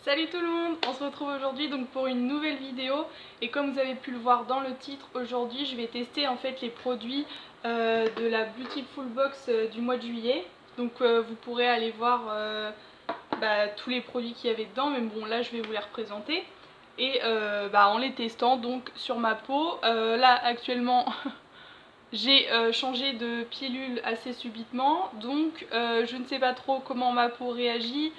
Salut tout le monde, on se retrouve aujourd'hui donc pour une nouvelle vidéo et comme vous avez pu le voir dans le titre, aujourd'hui je vais tester en fait les produits de la Beautiful Box du mois de juillet. Donc vous pourrez aller voir tous les produits qu'il y avait dedans, mais bon là je vais vous les représenter et en les testant donc sur ma peau. Là actuellement j'ai changé de pilule assez subitement, donc je ne sais pas trop comment ma peau réagit.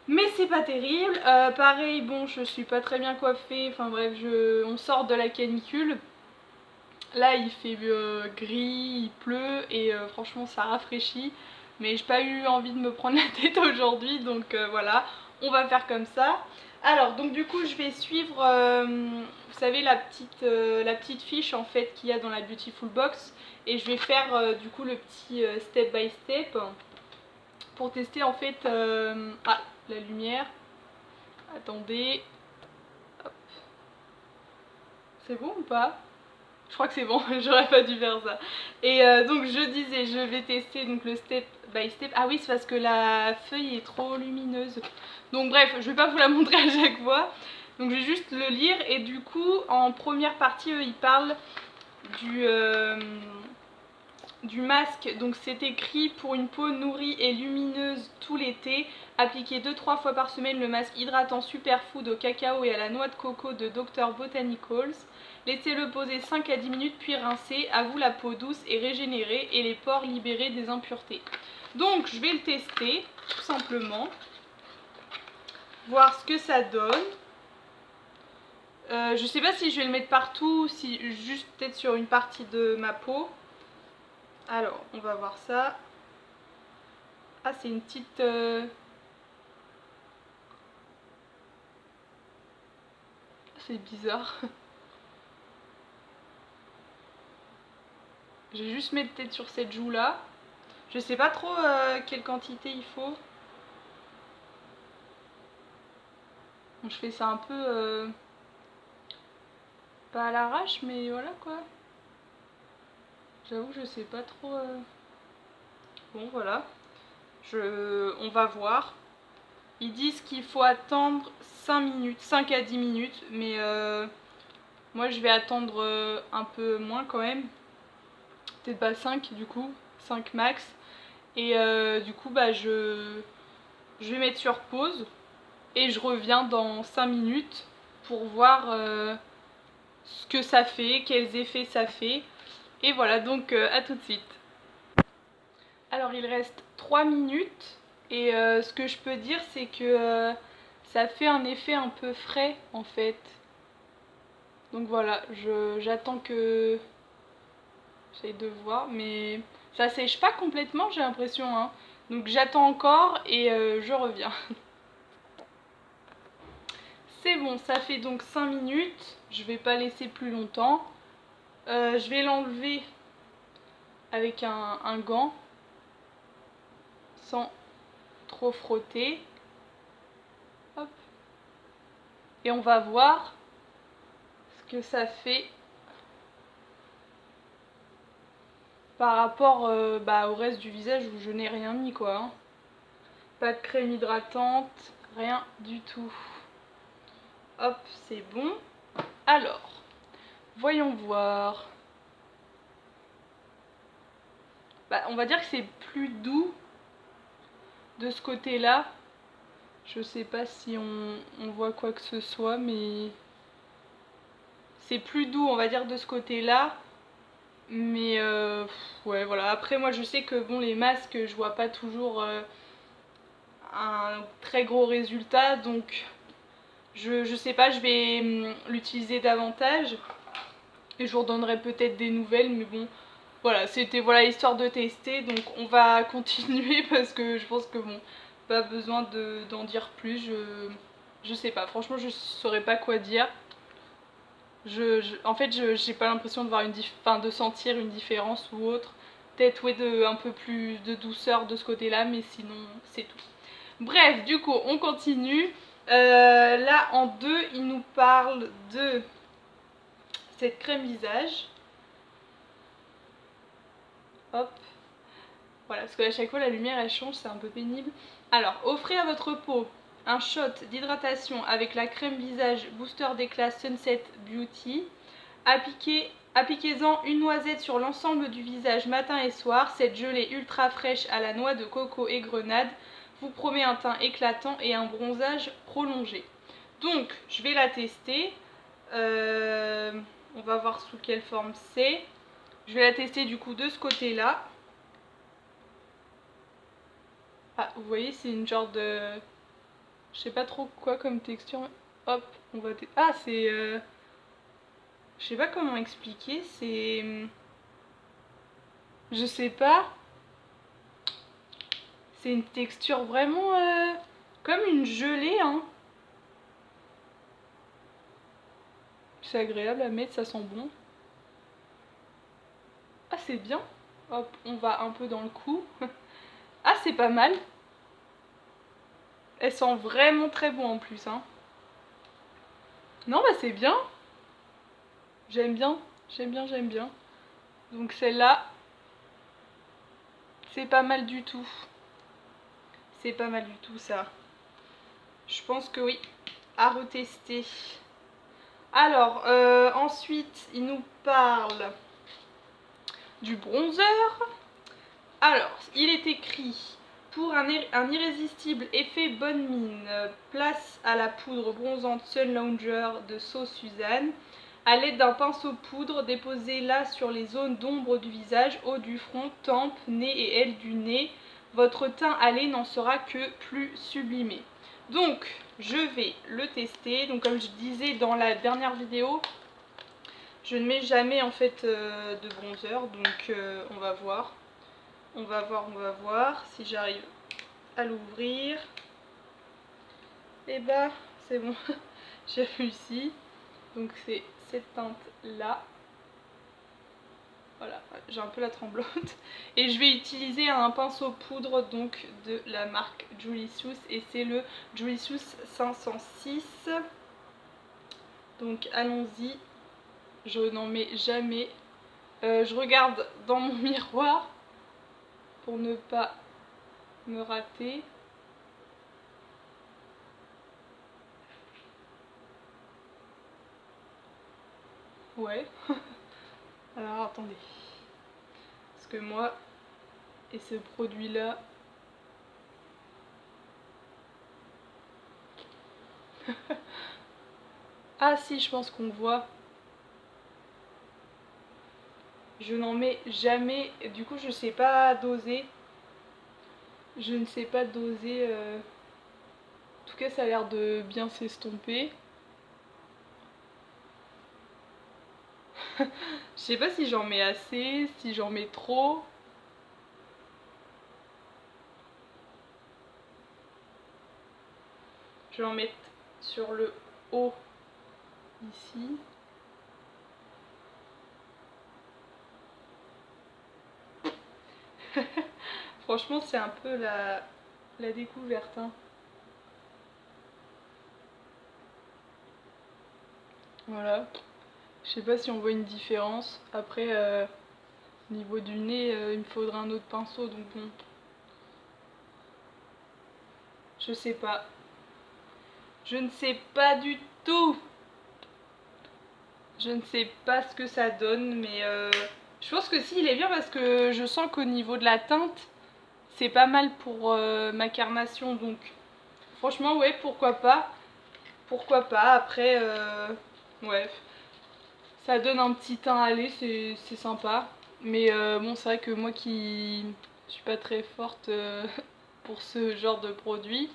Mais c'est pas terrible, pareil, bon, je suis pas très bien coiffée, enfin bref, on sort de la canicule. Là il fait gris, il pleut et franchement ça rafraîchit. Mais j'ai pas eu envie de me prendre la tête aujourd'hui, donc voilà, on va faire comme ça. Alors, donc du coup je vais suivre, vous savez la petite fiche en fait qu'il y a dans la Beautiful Box. Et je vais faire du coup le petit step by step pour tester en fait la lumière. Attendez. Hop. C'est bon ou pas? Je crois que c'est bon, j'aurais pas dû faire ça. Et donc je disais, je vais tester donc le step by step. Ah oui, c'est parce que la feuille est trop lumineuse. Donc bref, je vais pas vous la montrer à chaque fois. Donc je vais juste le lire et du coup en première partie ils parlent du masque. Donc c'est écrit: pour une peau nourrie et lumineuse tout l'été, appliquez 2-3 fois par semaine le masque hydratant Superfood au cacao et à la noix de coco de Dr Botanicals. Laissez-le poser 5 à 10 minutes puis rincez. À vous la peau douce et régénérée et les pores libérés des impuretés. Donc je vais le tester tout simplement, voir ce que ça donne. Je sais pas si je vais le mettre partout, si juste peut-être sur une partie de ma peau. Alors, on va voir ça. Ah, c'est une petite... C'est bizarre. Je vais juste mettre peut-être sur cette joue là. Je sais pas trop quelle quantité il faut. Donc, je fais ça un peu... pas à l'arrache, mais voilà quoi. J'avoue, je sais pas trop... Bon, voilà. On va voir. Ils disent qu'il faut attendre 5 minutes, 5 à 10 minutes, mais moi je vais attendre un peu moins quand même. Peut-être pas 5 du coup, 5 max. Et du coup je vais mettre sur pause et je reviens dans 5 minutes pour voir ce que ça fait, quels effets ça fait. Et voilà, donc à tout de suite. Alors il reste 3 minutes et ce que je peux dire c'est que ça fait un effet un peu frais en fait. Donc voilà, j'attends que... J'essaie de voir, mais ça sèche pas complètement j'ai l'impression, hein. Donc j'attends encore et je reviens. C'est bon, ça fait donc 5 minutes, je vais pas laisser plus longtemps. Je vais l'enlever avec un gant sans trop frotter. Hop. Et on va voir ce que ça fait par rapport au reste du visage où je n'ai rien mis quoi, hein. Pas de crème hydratante, rien du tout. Hop, c'est bon. Alors, voyons voir. On va dire que c'est plus doux de ce côté-là. Je sais pas si on voit quoi que ce soit, mais c'est plus doux, on va dire, de ce côté-là. Mais ouais, voilà. Après, moi, je sais que bon, les masques, je vois pas toujours un très gros résultat, donc je sais pas, je vais l'utiliser davantage et je vous redonnerai peut-être des nouvelles, mais bon, voilà, c'était voilà histoire de tester, donc on va continuer parce que je pense que bon, pas besoin d'en dire plus, je sais pas, franchement je saurais pas quoi dire. En fait j'ai pas l'impression de voir de sentir une différence ou autre. Peut-être ouais, un peu plus de douceur de ce côté-là, mais sinon c'est tout. Bref, du coup on continue. Là en deux, il nous parle de cette crème visage. Hop. Voilà, parce qu'à chaque fois la lumière elle change, c'est un peu pénible. Alors, offrez à votre peau un shot d'hydratation avec la crème visage booster d'éclat Sunset Beauty. Appliquez-en une noisette sur l'ensemble du visage matin et soir. Cette gelée ultra fraîche à la noix de coco et grenade vous promet un teint éclatant et un bronzage prolongé. Donc, je vais la tester. On va voir sous quelle forme c'est. Je vais la tester du coup de ce côté-là. Ah, vous voyez, c'est une genre de... Je sais pas trop quoi comme texture. Hop, on va... Ah, c'est... Je sais pas comment expliquer, c'est... Je sais pas. C'est une texture vraiment... comme une gelée, hein. C'est agréable à mettre, ça sent bon. Ah, c'est bien. Hop, on va un peu dans le cou. Ah, c'est pas mal. Elle sent vraiment très bon en plus, hein. Non, bah c'est bien. J'aime bien, j'aime bien, j'aime bien. Donc celle-là, c'est pas mal du tout. C'est pas mal du tout ça. Je pense que oui, à retester. Alors, ensuite, il nous parle du bronzer. Alors, il est écrit... Pour un irrésistible effet bonne mine, place à la poudre bronzante Sun Lounger de So Suzanne. A l'aide d'un pinceau poudre, déposez-la sur les zones d'ombre du visage, haut du front, tempes, nez et ailes du nez. Votre teint hâlé n'en sera que plus sublimé. Donc, je vais le tester. Donc, comme je disais dans la dernière vidéo, je ne mets jamais en fait de bronzer. Donc, on va voir. On va voir si j'arrive à l'ouvrir. Et bah, c'est bon, j'ai réussi. Donc c'est cette teinte là. Voilà, j'ai un peu la tremblote. Et je vais utiliser un pinceau poudre donc de la marque Julicious. Et c'est le Julicious 506. Donc allons-y. Je n'en mets jamais. Je regarde dans mon miroir pour ne pas me rater. Ouais. Alors attendez. Parce que moi et ce produit là. Ah si, je pense qu'on voit. Je n'en mets jamais. Du coup, je sais pas doser. Je ne sais pas doser. En tout cas, ça a l'air de bien s'estomper. Je sais pas si j'en mets assez, si j'en mets trop. Je vais en mettre sur le haut ici. Franchement, c'est un peu la découverte, hein. Voilà. Je sais pas si on voit une différence. Après, au niveau du nez, il me faudra un autre pinceau, donc bon. Je sais pas. Je ne sais pas du tout. Je ne sais pas ce que ça donne, mais je pense que si, il est bien parce que je sens qu'au niveau de la teinte, c'est pas mal pour ma carnation. Donc franchement, ouais, pourquoi pas. Pourquoi pas. Après, ouais, ça donne un petit teint hâlé, c'est sympa. Mais bon, c'est vrai que moi qui suis pas très forte pour ce genre de produit,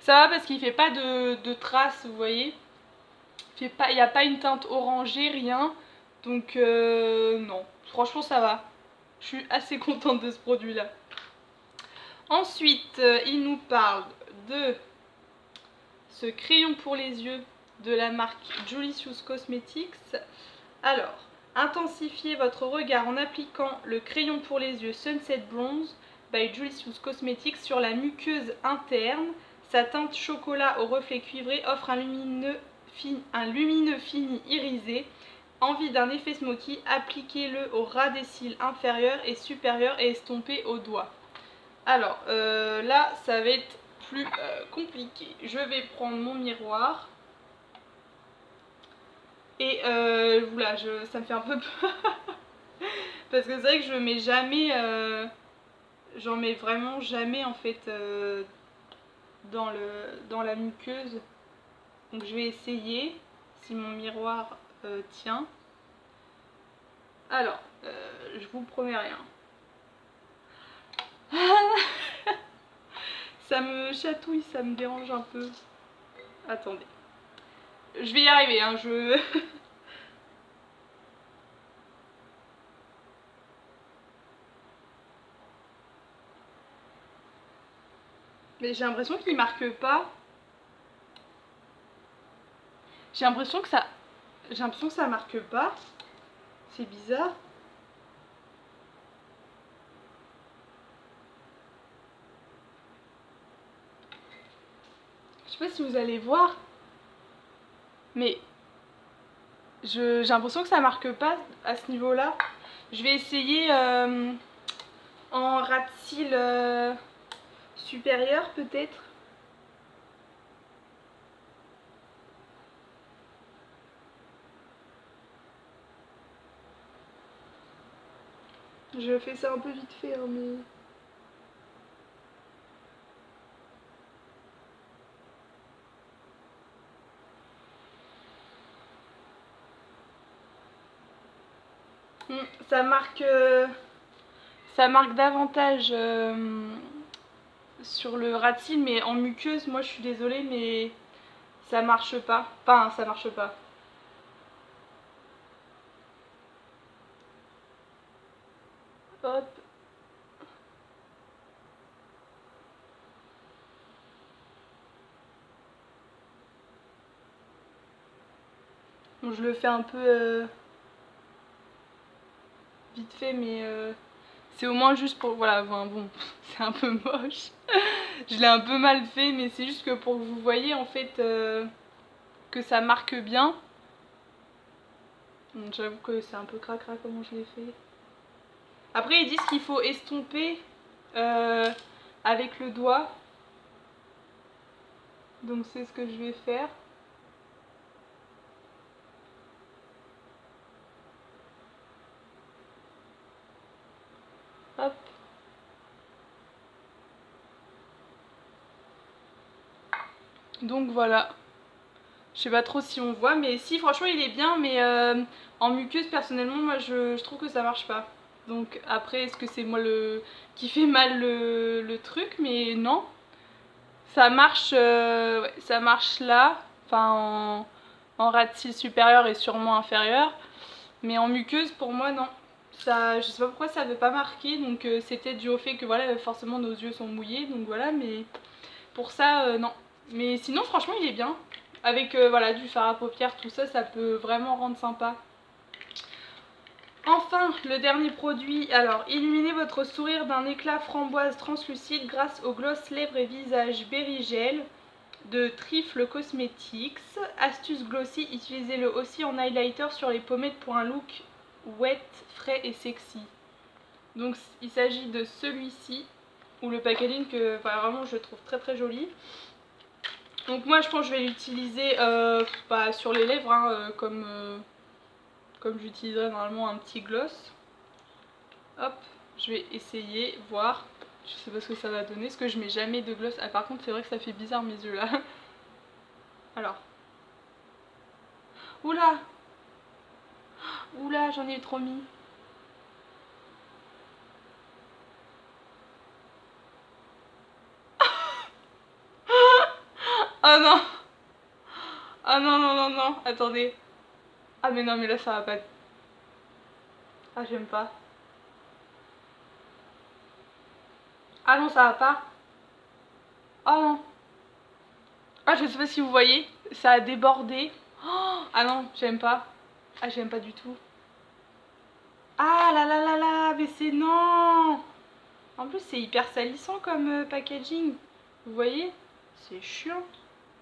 ça va parce qu'il fait pas de traces, vous voyez. Il n'y a pas une teinte orangée, rien. Donc non, franchement ça va. Je suis assez contente de ce produit là. Ensuite, il nous parle de ce crayon pour les yeux de la marque Julicious Cosmetics. Alors, intensifiez votre regard en appliquant le crayon pour les yeux Sunset Bronze by Julicious Cosmetics sur la muqueuse interne. Sa teinte chocolat au reflet cuivré offre un lumineux fini irisé. Envie d'un effet smoky, appliquez-le au ras des cils inférieurs et supérieurs et estompez au doigt. Alors là, ça va être plus compliqué. Je vais prendre mon miroir. Et voilà, ça me fait un peu peur. Parce que c'est vrai que je mets jamais... j'en mets vraiment jamais en fait dans la muqueuse. Donc je vais essayer si mon miroir tient. Alors, je vous promets rien. Ça me chatouille, ça me dérange un peu. Attendez. Je vais y arriver, hein, Mais j'ai l'impression qu'il marque pas. J'ai l'impression que ça marque pas. C'est bizarre. Je sais pas si vous allez voir. Mais j'ai l'impression que ça marque pas à ce niveau-là. Je vais essayer en ras de cils supérieur peut-être. Je fais ça un peu vite fait, hein, mais... Ça marque davantage sur le ras de cils, mais en muqueuse, moi je suis désolée, mais ça marche pas. Enfin, ça marche pas. Hop. Bon, je le fais un peu vite fait, mais c'est au moins juste pour... Voilà, enfin, bon, c'est un peu moche. Je l'ai un peu mal fait, mais c'est juste que pour que vous voyez en fait que ça marque bien. J'avoue que c'est un peu cracra comment je l'ai fait. Après, ils disent qu'il faut estomper avec le doigt. Donc c'est ce que je vais faire. Hop. Donc voilà. Je sais pas trop si on voit, mais si, franchement il est bien, mais en muqueuse personnellement moi je trouve que ça marche pas. Donc après, est-ce que c'est moi qui fait mal le truc? Mais non. Ouais, ça marche là, enfin en ras de cils supérieur et sûrement inférieur. Mais en muqueuse, pour moi, non. Ça, je sais pas pourquoi ça veut pas marquer, donc c'était dû au fait que voilà, forcément nos yeux sont mouillés, donc voilà, mais pour ça, non. Mais sinon, franchement, il est bien. Avec voilà, du fard à paupières, tout ça, ça peut vraiment rendre sympa. Enfin, le dernier produit, alors, illuminez votre sourire d'un éclat framboise translucide grâce au gloss lèvres et visage Berry Gel de Trifle Cosmetics. Astuce glossy, utilisez-le aussi en highlighter sur les pommettes pour un look wet, frais et sexy. Donc il s'agit de celui-ci, ou le packaging que enfin, vraiment je trouve très très joli. Donc moi je pense que je vais l'utiliser sur les lèvres, hein, comme j'utiliserais normalement un petit gloss. Hop, je vais essayer, voir. Je sais pas ce que ça va donner, parce que je mets jamais de gloss. Ah par contre c'est vrai que ça fait bizarre mes yeux là. Alors. Oula! Oula, j'en ai trop mis. Oh non! Ah non, non, non, non, attendez. Ah mais non, mais là ça va pas. Ah j'aime pas. Ah non, ça va pas. Oh non. Ah je sais pas si vous voyez, ça a débordé. Oh, ah non, j'aime pas. Ah j'aime pas du tout. Ah là là là là, mais c'est non. En plus c'est hyper salissant comme packaging. Vous voyez? C'est chiant.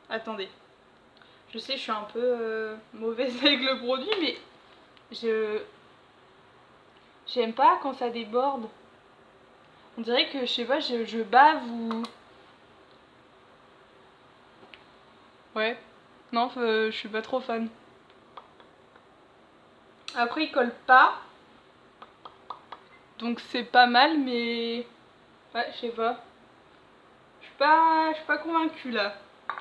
Attendez. Je sais, je suis un peu mauvaise avec le produit, mais j'aime pas quand ça déborde. On dirait que, je sais pas, je bave ou... Ouais. Non, je suis pas trop fan. Après, il colle pas. Donc c'est pas mal, mais... Ouais, je sais pas. Je suis pas convaincue là.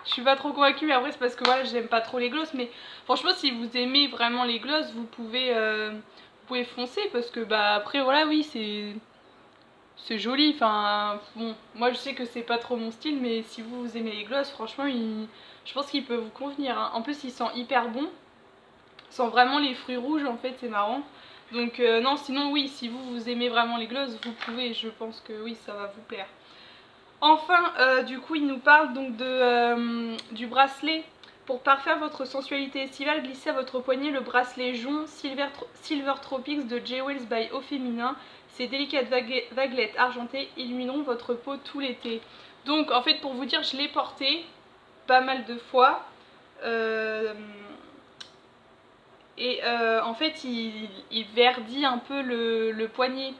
Je suis pas trop convaincue, mais après c'est parce que voilà, j'aime pas trop les glosses. Mais franchement, si vous aimez vraiment les glosses, vous pouvez foncer parce que bah après voilà, oui, c'est joli. Enfin bon, moi je sais que c'est pas trop mon style, mais si vous aimez les glosses, franchement, je pense qu'il peut vous convenir, hein. En plus, il sent hyper bon. Il sent vraiment les fruits rouges en fait, c'est marrant. Donc non, sinon oui, si vous aimez vraiment les glosses, vous pouvez. Je pense que oui, ça va vous plaire. Enfin, du coup, il nous parle donc du bracelet. Pour parfaire votre sensualité estivale, glissez à votre poignet le bracelet jonc Silver Tropics de Jewels by Au Féminin. Ces délicates vaguelettes argentées illumineront votre peau tout l'été. Donc, en fait, pour vous dire, je l'ai porté pas mal de fois. En fait, il verdit un peu le poignet.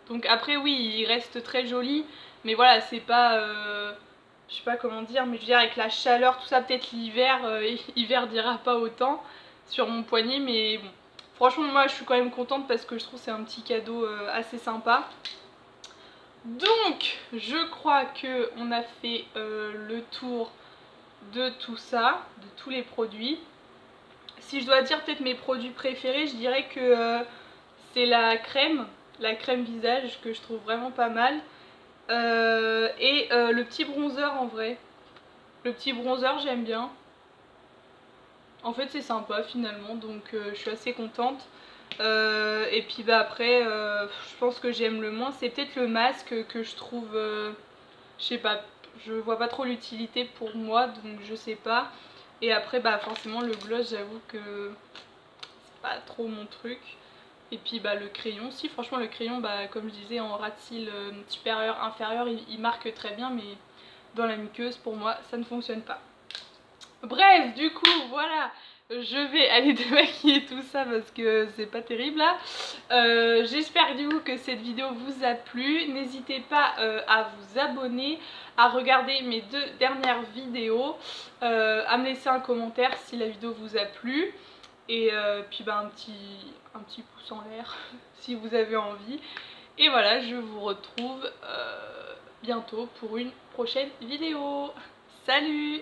Donc après oui, il reste très joli, mais voilà, c'est pas... je sais pas comment dire, mais je veux dire avec la chaleur, tout ça, peut-être l'hiver, il verdira pas autant sur mon poignet, mais bon. Franchement, moi, je suis quand même contente parce que je trouve que c'est un petit cadeau assez sympa. Donc, je crois que on a fait le tour de tout ça, de tous les produits. Si je dois dire peut-être mes produits préférés, je dirais que c'est la crème visage que je trouve vraiment pas mal. Le petit bronzer en vrai. Le petit bronzer j'aime bien. En fait c'est sympa finalement, donc je suis assez contente. Et puis bah après, je pense que j'aime le moins, c'est peut-être le masque que je trouve, je sais pas, je vois pas trop l'utilité pour moi, donc je sais pas. Et après bah forcément le gloss, j'avoue que c'est pas trop mon truc. Et puis bah le crayon, si franchement le crayon, bah comme je disais, en ras de cils supérieur, inférieur, il marque très bien, mais dans la muqueuse pour moi ça ne fonctionne pas. Bref, du coup voilà, je vais aller démaquiller tout ça parce que c'est pas terrible là. J'espère du coup que cette vidéo vous a plu. N'hésitez pas à vous abonner, à regarder mes 2 dernières vidéos, à me laisser un commentaire si la vidéo vous a plu. Et puis bah, un petit pouce en l'air si vous avez envie. Et voilà, je vous retrouve bientôt pour une prochaine vidéo. Salut!